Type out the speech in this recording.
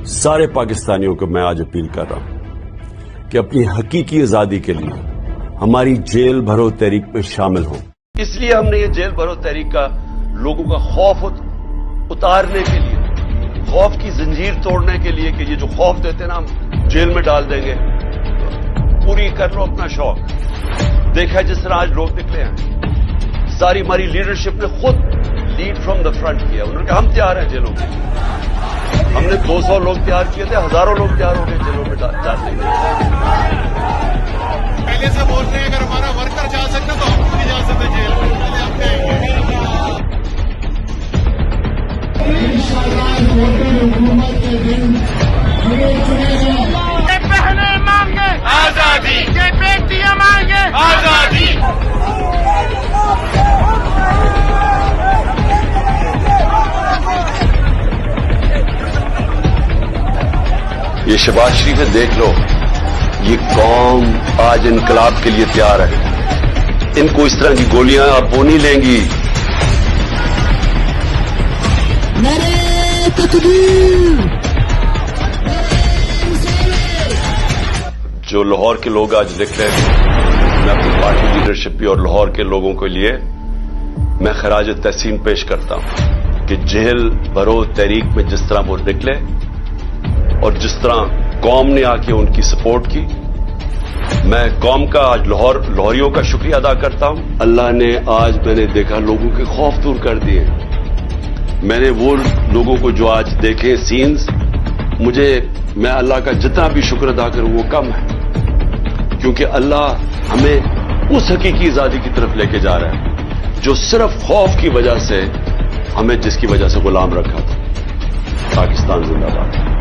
سارے پاکستانیوں کو میں آج اپیل کر رہا ہوں کہ اپنی حقیقی آزادی کے لیے ہماری جیل بھرو تحریک میں شامل ہوں. اس لیے ہم نے یہ جیل بھرو تحریک کا لوگوں کا خوف اتارنے کے لیے، خوف کی زنجیر توڑنے کے لیے کہ یہ جو خوف دیتے ہیں نا ہم جیل میں ڈال دیں گے، پوری کر لو اپنا شوق. دیکھا جس طرح آج لوگ نکلے ہیں، ساری ہماری لیڈرشپ نے خود لیڈ فرام دا فرنٹ کیا. انہوں نے کہا ہم تیار ہیں جیلوں میں. ہم نے 200 لوگ تیار کیے تھے، ہزاروں لوگ تیار ہو گئے جیلوں میں ڈالنے کے لیے. پہلے سے بول رہے ہیں اگر ہمارا ورکر جا سکتا تو ہم بھی جا سکتے جیل میں. بہنیں مانگے آزادی، یہ بیٹیاں مانگے آزادی. یہ شہباز شریف ہے، دیکھ لو یہ قوم آج انقلاب کے لیے تیار ہے. ان کو اس طرح کی گولیاں اب وہ نہیں لیں گی. جو لاہور کے لوگ آج نکلے، میں اپنی پارٹی لیڈرشپ بھی اور لاہور کے لوگوں کے لیے میں خراج تحسین پیش کرتا ہوں کہ جیل بھرو تحریک میں جس طرح وہ نکلے اور جس طرح قوم نے آ کے ان کی سپورٹ کی. میں قوم کا آج لاہوریوں کا شکریہ ادا کرتا ہوں. اللہ نے آج میں نے دیکھا لوگوں کے خوف دور کر دیے. میں نے وہ لوگوں کو جو آج دیکھے سینز، میں اللہ کا جتنا بھی شکر ادا کروں وہ کم ہے، کیونکہ اللہ ہمیں اس حقیقی آزادی کی طرف لے کے جا رہا ہے جو صرف خوف کی وجہ سے ہمیں جس کی وجہ سے غلام رکھا تھا. پاکستان زندہ باد.